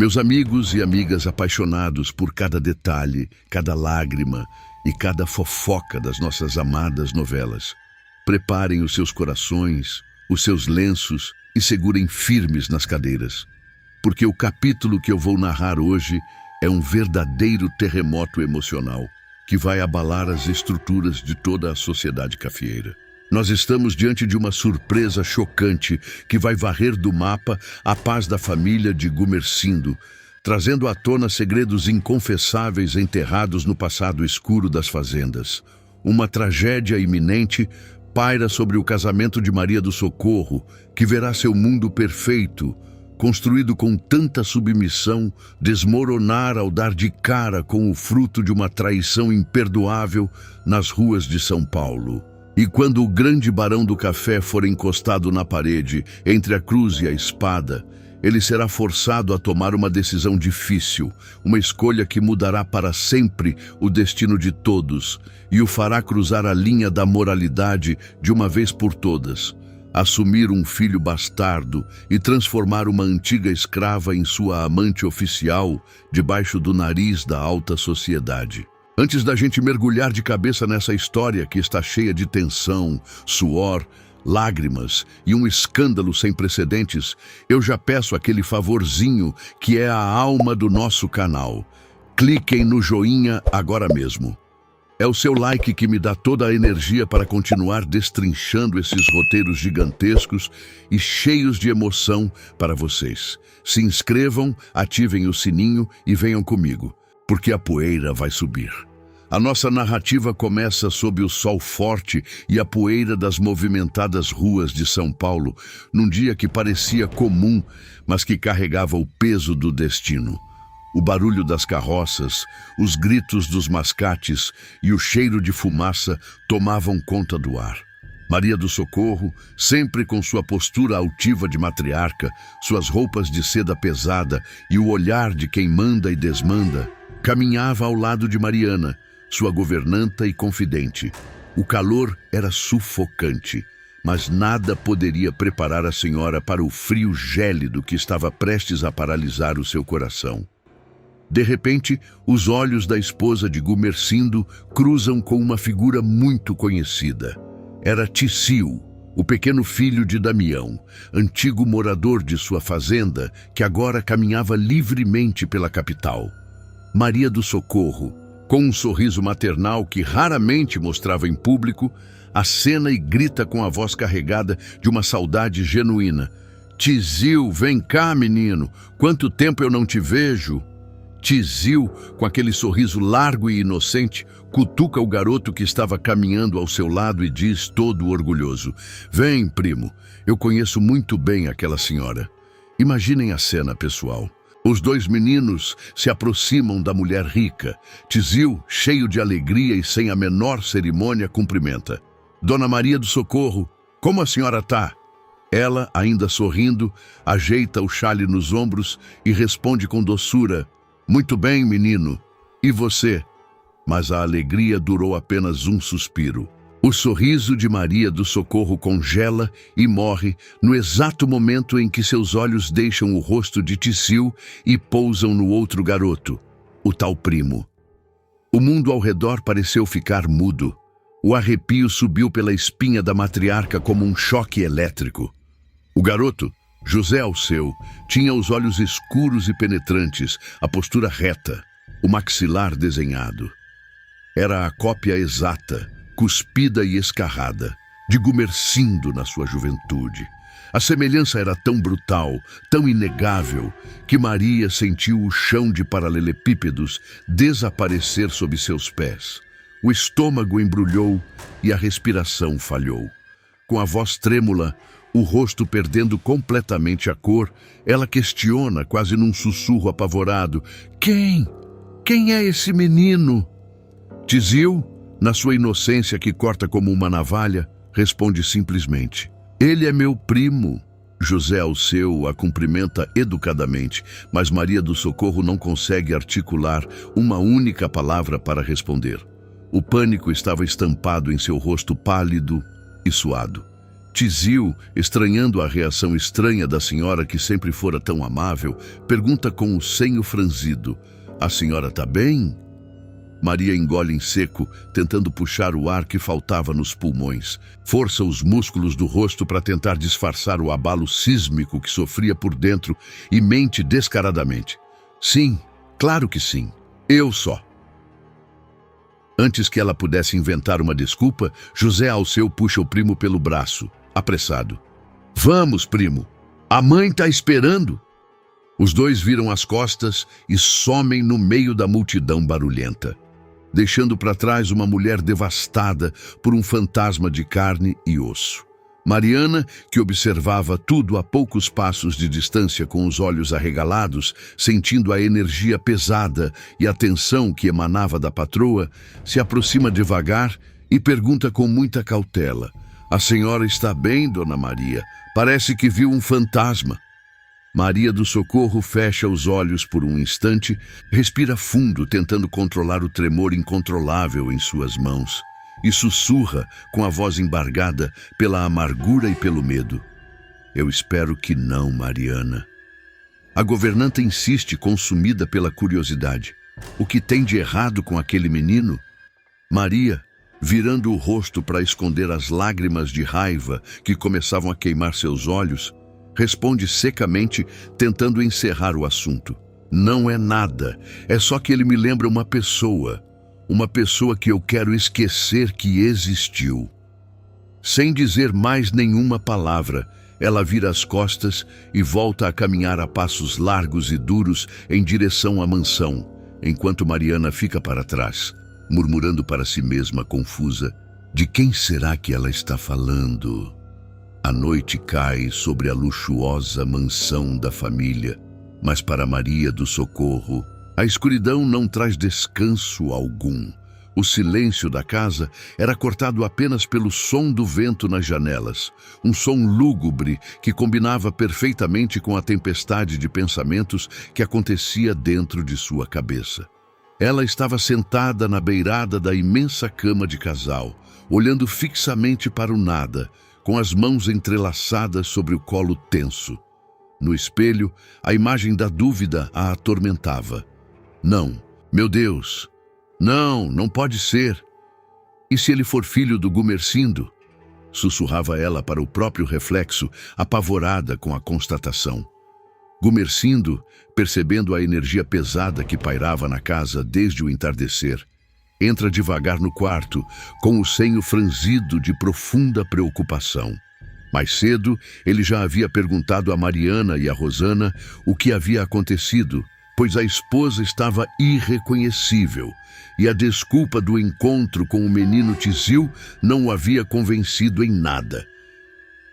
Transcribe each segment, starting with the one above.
Meus amigos e amigas apaixonados por cada detalhe, cada lágrima e cada fofoca das nossas amadas novelas, preparem os seus corações, os seus lenços e segurem firmes nas cadeiras, porque o capítulo que eu vou narrar hoje é um verdadeiro terremoto emocional que vai abalar as estruturas de toda a sociedade cafieira. Nós estamos diante de uma surpresa chocante que vai varrer do mapa a paz da família de Gumersindo, trazendo à tona segredos inconfessáveis enterrados no passado escuro das fazendas. Uma tragédia iminente paira sobre o casamento de Maria do Socorro, que verá seu mundo perfeito, construído com tanta submissão, desmoronar ao dar de cara com o fruto de uma traição imperdoável nas ruas de São Paulo. E quando o grande barão do café for encostado na parede, entre a cruz e a espada, ele será forçado a tomar uma decisão difícil, uma escolha que mudará para sempre o destino de todos e o fará cruzar a linha da moralidade de uma vez por todas, assumir um filho bastardo e transformar uma antiga escrava em sua amante oficial debaixo do nariz da alta sociedade. Antes da gente mergulhar de cabeça nessa história que está cheia de tensão, suor, lágrimas e um escândalo sem precedentes, eu já peço aquele favorzinho que é a alma do nosso canal. Cliquem no joinha agora mesmo. É o seu like que me dá toda a energia para continuar destrinchando esses roteiros gigantescos e cheios de emoção para vocês. Se inscrevam, ativem o sininho e venham comigo, porque a poeira vai subir. A nossa narrativa começa sob o sol forte e a poeira das movimentadas ruas de São Paulo, num dia que parecia comum, mas que carregava o peso do destino. O barulho das carroças, os gritos dos mascates e o cheiro de fumaça tomavam conta do ar. Maria do Socorro, sempre com sua postura altiva de matriarca, suas roupas de seda pesada e o olhar de quem manda e desmanda, caminhava ao lado de Mariana, sua governanta e confidente. O calor era sufocante, mas nada poderia preparar a senhora para o frio gélido que estava prestes a paralisar o seu coração. De repente, os olhos da esposa de Gumersindo cruzam com uma figura muito conhecida. Era Ticio, o pequeno filho de Damião, antigo morador de sua fazenda, que agora caminhava livremente pela capital. Maria do Socorro, com um sorriso maternal que raramente mostrava em público, acena e grita com a voz carregada de uma saudade genuína. Tizio, vem cá, menino, quanto tempo eu não te vejo? Tizio, com aquele sorriso largo e inocente, cutuca o garoto que estava caminhando ao seu lado e diz todo orgulhoso: Vem, primo, eu conheço muito bem aquela senhora. Imaginem a cena, pessoal. Os dois meninos se aproximam da mulher rica. Tizio, cheio de alegria e sem a menor cerimônia, cumprimenta. Dona Maria do Socorro, como a senhora tá? Ela, ainda sorrindo, ajeita o xale nos ombros e responde com doçura: Muito bem, menino. E você? Mas a alegria durou apenas um suspiro. O sorriso de Maria do Socorro congela e morre no exato momento em que seus olhos deixam o rosto de Ticio e pousam no outro garoto, o tal primo. O mundo ao redor pareceu ficar mudo. O arrepio subiu pela espinha da matriarca como um choque elétrico. O garoto, José Alceu, tinha os olhos escuros e penetrantes, a postura reta, o maxilar desenhado. Era a cópia exata, cuspida e escarrada, de Gumersindo na sua juventude. A semelhança era tão brutal, tão inegável, que Maria sentiu o chão de paralelepípedos desaparecer sob seus pés. O estômago embrulhou e a respiração falhou. Com a voz trêmula, o rosto perdendo completamente a cor, ela questiona, quase num sussurro apavorado: Quem? Quem é esse menino? Tizio, na sua inocência que corta como uma navalha, responde simplesmente: Ele é meu primo. José Alceu a cumprimenta educadamente, mas Maria do Socorro não consegue articular uma única palavra para responder. O pânico estava estampado em seu rosto pálido e suado. Tizil, estranhando a reação estranha da senhora que sempre fora tão amável, pergunta com o senho franzido: "A senhora tá bem?" Maria engole em seco, tentando puxar o ar que faltava nos pulmões. Força os músculos do rosto para tentar disfarçar o abalo sísmico que sofria por dentro e mente descaradamente: "Sim, claro que sim. Eu só." Antes que ela pudesse inventar uma desculpa, José Alceu puxa o primo pelo braço, apressado. "Vamos, primo. A mãe tá esperando." Os dois viram as costas e somem no meio da multidão barulhenta, deixando para trás uma mulher devastada por um fantasma de carne e osso. Mariana, que observava tudo a poucos passos de distância com os olhos arregalados, sentindo a energia pesada e a tensão que emanava da patroa, se aproxima devagar e pergunta com muita cautela: "A senhora está bem, Dona Maria? Parece que viu um fantasma." Maria do Socorro fecha os olhos por um instante, respira fundo, tentando controlar o tremor incontrolável em suas mãos, e sussurra com a voz embargada pela amargura e pelo medo: "Eu espero que não, Mariana." A governanta insiste, consumida pela curiosidade: "O que tem de errado com aquele menino?" Maria, virando o rosto para esconder as lágrimas de raiva que começavam a queimar seus olhos, responde secamente, tentando encerrar o assunto: "Não é nada, é só que ele me lembra uma pessoa que eu quero esquecer que existiu." Sem dizer mais nenhuma palavra, ela vira as costas e volta a caminhar a passos largos e duros em direção à mansão, enquanto Mariana fica para trás, murmurando para si mesma, confusa: "De quem será que ela está falando?" A noite cai sobre a luxuosa mansão da família, mas para Maria do Socorro, a escuridão não traz descanso algum. O silêncio da casa era cortado apenas pelo som do vento nas janelas, um som lúgubre que combinava perfeitamente com a tempestade de pensamentos que acontecia dentro de sua cabeça. Ela estava sentada na beirada da imensa cama de casal, olhando fixamente para o nada, com as mãos entrelaçadas sobre o colo tenso. No espelho, a imagem da dúvida a atormentava. "Não, meu Deus, não, não pode ser. E se ele for filho do Gumercindo?" Sussurrava ela para o próprio reflexo, apavorada com a constatação. Gumercindo, percebendo a energia pesada que pairava na casa desde o entardecer, entra devagar no quarto, com o senho franzido de profunda preocupação. Mais cedo, ele já havia perguntado a Mariana e a Rosana o que havia acontecido, pois a esposa estava irreconhecível, e a desculpa do encontro com o menino Tizil não o havia convencido em nada.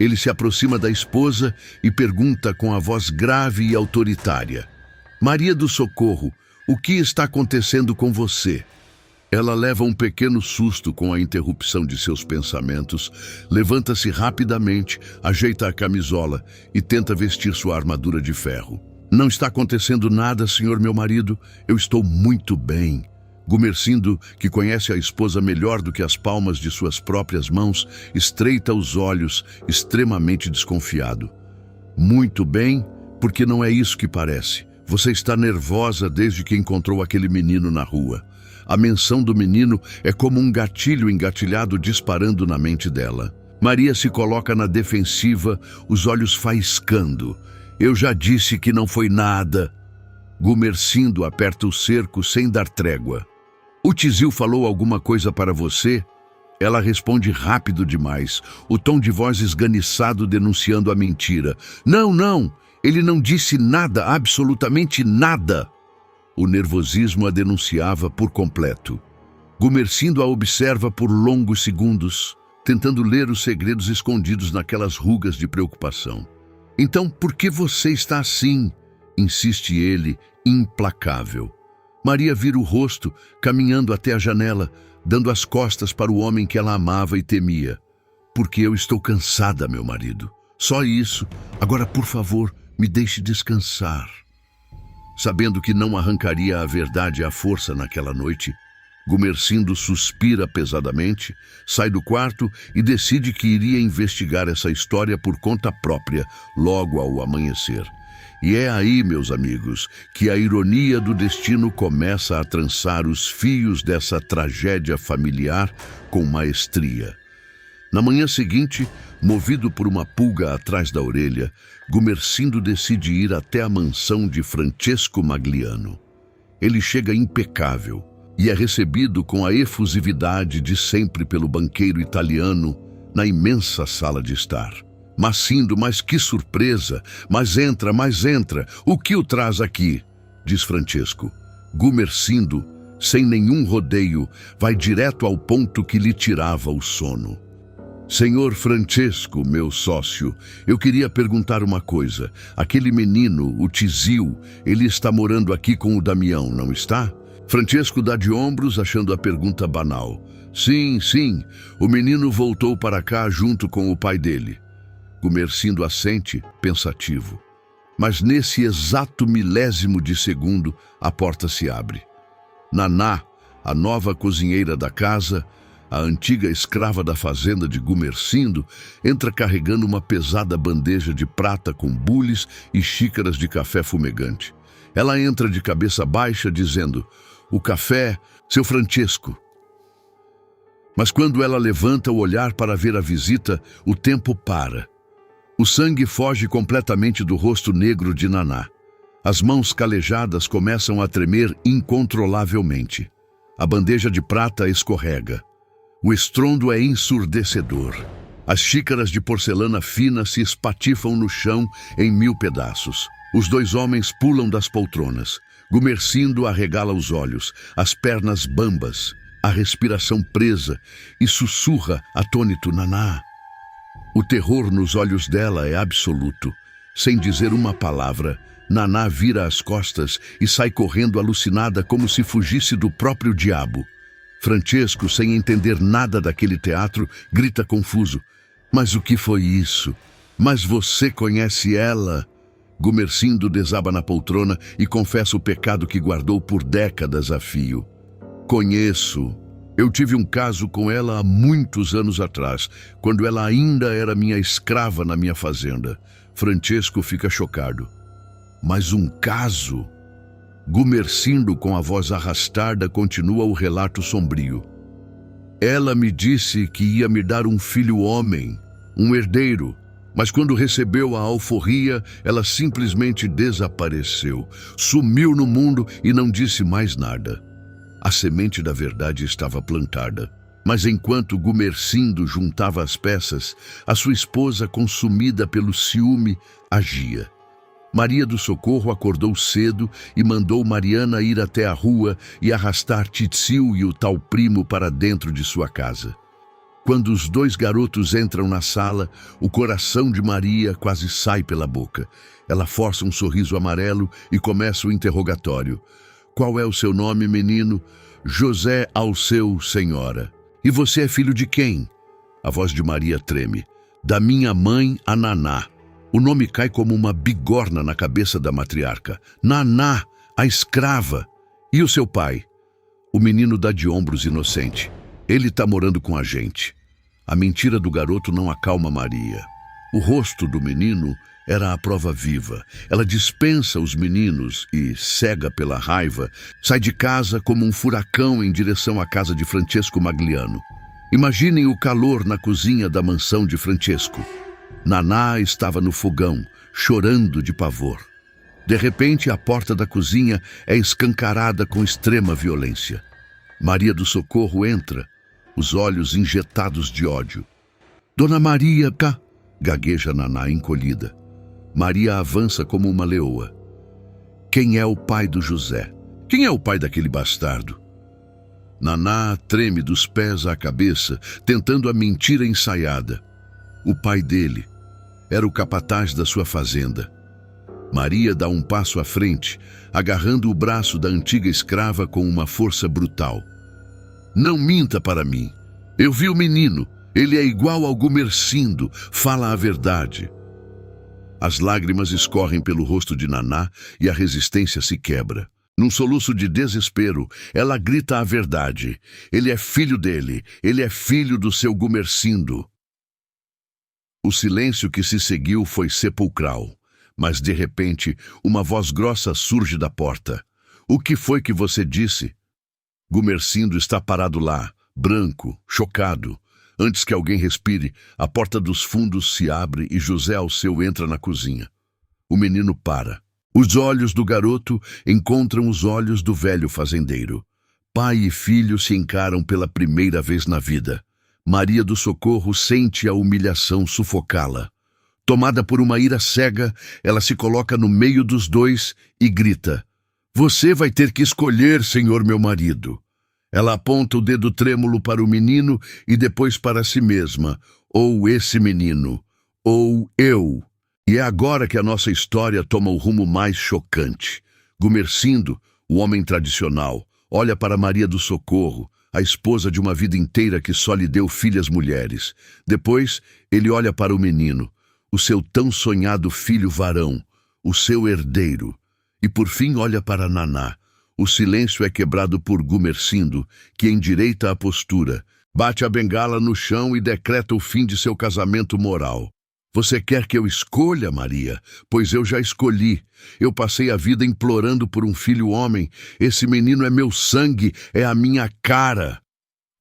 Ele se aproxima da esposa e pergunta com a voz grave e autoritária: "Maria do Socorro, o que está acontecendo com você?" Ela leva um pequeno susto com a interrupção de seus pensamentos, levanta-se rapidamente, ajeita a camisola e tenta vestir sua armadura de ferro. "Não está acontecendo nada, senhor meu marido. Eu estou muito bem." Gumercindo, que conhece a esposa melhor do que as palmas de suas próprias mãos, estreita os olhos, extremamente desconfiado. "Muito bem, porque não é isso que parece. Você está nervosa desde que encontrou aquele menino na rua." A menção do menino é como um gatilho engatilhado disparando na mente dela. Maria se coloca na defensiva, os olhos faiscando. "Eu já disse que não foi nada." Gumercindo aperta o cerco sem dar trégua. "O Tizil falou alguma coisa para você?" Ela responde rápido demais, o tom de voz esganiçado denunciando a mentira. "Não, não, ele não disse nada, absolutamente nada." O nervosismo a denunciava por completo. Gumercindo a observa por longos segundos, tentando ler os segredos escondidos naquelas rugas de preocupação. "Então, por que você está assim?" insiste ele, implacável. Maria vira o rosto, caminhando até a janela, dando as costas para o homem que ela amava e temia. "Porque eu estou cansada, meu marido. Só isso. Agora, por favor, me deixe descansar." Sabendo que não arrancaria a verdade à força naquela noite, Gumersindo suspira pesadamente, sai do quarto e decide que iria investigar essa história por conta própria, logo ao amanhecer. E é aí, meus amigos, que a ironia do destino começa a trançar os fios dessa tragédia familiar com maestria. Na manhã seguinte, movido por uma pulga atrás da orelha, Gumersindo decide ir até a mansão de Francesco Magliano. Ele chega impecável e é recebido com a efusividade de sempre pelo banqueiro italiano na imensa sala de estar. Macindo, mas que surpresa! Mas entra, o que o traz aqui? Diz Francesco. Gumersindo, sem nenhum rodeio, vai direto ao ponto que lhe tirava o sono. Senhor Francesco, meu sócio, eu queria perguntar uma coisa. Aquele menino, o Tizio, ele está morando aqui com o Damião, não está? Francesco dá de ombros, achando a pergunta banal. Sim, o menino voltou para cá junto com o pai dele. Gumersindo assente, pensativo. Mas nesse exato milésimo de segundo, a porta se abre. Naná, a nova cozinheira da casa, a antiga escrava da fazenda de Gumersindo, entra carregando uma pesada bandeja de prata com bules e xícaras de café fumegante. Ela entra de cabeça baixa, dizendo, o café, seu Francesco. Mas quando ela levanta o olhar para ver a visita, o tempo para. O sangue foge completamente do rosto negro de Naná. As mãos calejadas começam a tremer incontrolavelmente. A bandeja de prata escorrega. O estrondo é ensurdecedor. As xícaras de porcelana fina se espatifam no chão em 1000 pedaços. Os dois homens pulam das poltronas. Gumersindo arregala os olhos, as pernas bambas, a respiração presa e sussurra atônito, Naná. O terror nos olhos dela é absoluto. Sem dizer uma palavra, Naná vira as costas e sai correndo alucinada como se fugisse do próprio diabo. Francesco, sem entender nada daquele teatro, grita confuso. Mas o que foi isso? Mas você conhece ela? Gumersindo desaba na poltrona e confessa o pecado que guardou por décadas a fio. Conheço. Eu tive um caso com ela há muitos anos atrás, quando ela ainda era minha escrava na minha fazenda. Francesco fica chocado. Mas um caso? Gumersindo, com a voz arrastada, continua o relato sombrio. Ela me disse que ia me dar um filho homem, um herdeiro, mas quando recebeu a alforria, ela simplesmente desapareceu, sumiu no mundo e não disse mais nada. A semente da verdade estava plantada, mas enquanto Gumersindo juntava as peças, a sua esposa, consumida pelo ciúme, agia. Maria do Socorro acordou cedo e mandou Mariana ir até a rua e arrastar Tizio e o tal primo para dentro de sua casa. Quando os dois garotos entram na sala, o coração de Maria quase sai pela boca. Ela força um sorriso amarelo e começa o interrogatório. Qual é o seu nome, menino? José Alceu, senhora. E você é filho de quem? A voz de Maria treme. Da minha mãe, a Naná. O nome cai como uma bigorna na cabeça da matriarca. Naná, a escrava. E o seu pai? O menino dá de ombros inocente. Ele está morando com a gente. A mentira do garoto não acalma Maria. O rosto do menino era a prova viva. Ela dispensa os meninos e, cega pela raiva, sai de casa como um furacão em direção à casa de Francesco Magliano. Imaginem o calor na cozinha da mansão de Francesco. Naná estava no fogão, chorando de pavor. De repente, a porta da cozinha é escancarada com extrema violência. Maria do Socorro entra, os olhos injetados de ódio. Dona Maria, gagueja Naná encolhida. Maria avança como uma leoa. Quem é o pai do José? Quem é o pai daquele bastardo? Naná treme dos pés à cabeça, tentando a mentira ensaiada. O pai dele era o capataz da sua fazenda. Maria dá um passo à frente, agarrando o braço da antiga escrava com uma força brutal. Não minta para mim. Eu vi o menino. Ele é igual ao Gumersindo. Fala a verdade. As lágrimas escorrem pelo rosto de Naná e a resistência se quebra. Num soluço de desespero, ela grita a verdade. Ele é filho dele, ele é filho do seu Gumersindo. O silêncio que se seguiu foi sepulcral, mas de repente uma voz grossa surge da porta. O que foi que você disse? Gumersindo está parado lá, branco, chocado. Antes que alguém respire, a porta dos fundos se abre e José Alceu entra na cozinha. O menino para. Os olhos do garoto encontram os olhos do velho fazendeiro. Pai e filho se encaram pela primeira vez na vida. Maria do Socorro sente a humilhação sufocá-la. Tomada por uma ira cega, ela se coloca no meio dos dois e grita: "Você vai ter que escolher, senhor meu marido." Ela aponta o dedo trêmulo para o menino e depois para si mesma. Ou esse menino, ou eu. E é agora que a nossa história toma o rumo mais chocante. Gumersindo, o homem tradicional, olha para Maria do Socorro, a esposa de uma vida inteira que só lhe deu filhas mulheres. Depois, ele olha para o menino, o seu tão sonhado filho varão, o seu herdeiro. E por fim olha para Naná. O silêncio é quebrado por Gumersindo, que endireita a postura, bate a bengala no chão e decreta o fim de seu casamento moral. Você quer que eu escolha, Maria? Pois eu já escolhi. Eu passei a vida implorando por um filho homem. Esse menino é meu sangue, é a minha cara.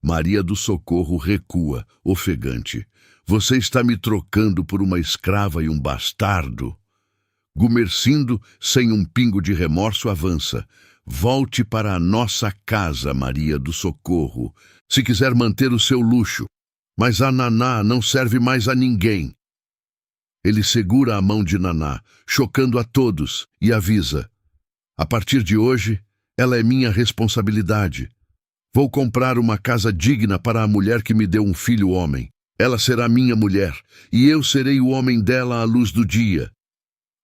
Maria do Socorro recua, ofegante. Você está me trocando por uma escrava e um bastardo? Gumersindo, sem um pingo de remorso, avança. Volte para a nossa casa, Maria do Socorro, se quiser manter o seu luxo. Mas a Naná não serve mais a ninguém. Ele segura a mão de Naná, chocando a todos, e avisa: a partir de hoje, ela é minha responsabilidade. Vou comprar uma casa digna para a mulher que me deu um filho homem. Ela será minha mulher, e eu serei o homem dela à luz do dia.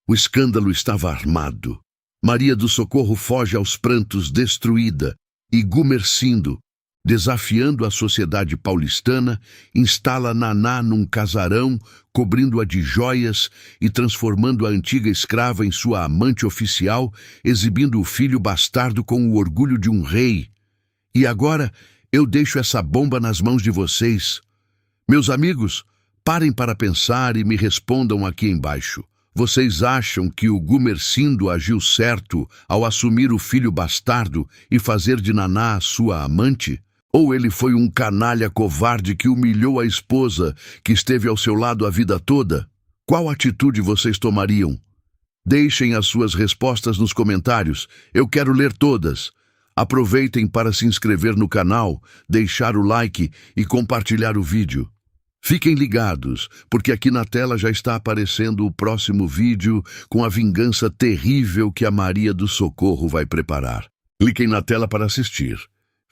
O escândalo estava armado. Maria do Socorro foge aos prantos destruída, e Gumersindo, desafiando a sociedade paulistana, instala Naná num casarão, cobrindo-a de joias e transformando a antiga escrava em sua amante oficial, exibindo o filho bastardo com o orgulho de um rei. E agora eu deixo essa bomba nas mãos de vocês. Meus amigos, parem para pensar e me respondam aqui embaixo. Vocês acham que o Gumersindo agiu certo ao assumir o filho bastardo e fazer de Naná sua amante? Ou ele foi um canalha covarde que humilhou a esposa que esteve ao seu lado a vida toda? Qual atitude vocês tomariam? Deixem as suas respostas nos comentários, eu quero ler todas. Aproveitem para se inscrever no canal, deixar o like e compartilhar o vídeo. Fiquem ligados, porque aqui na tela já está aparecendo o próximo vídeo com a vingança terrível que a Maria do Socorro vai preparar. Cliquem na tela para assistir.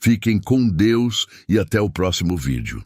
Fiquem com Deus e até o próximo vídeo.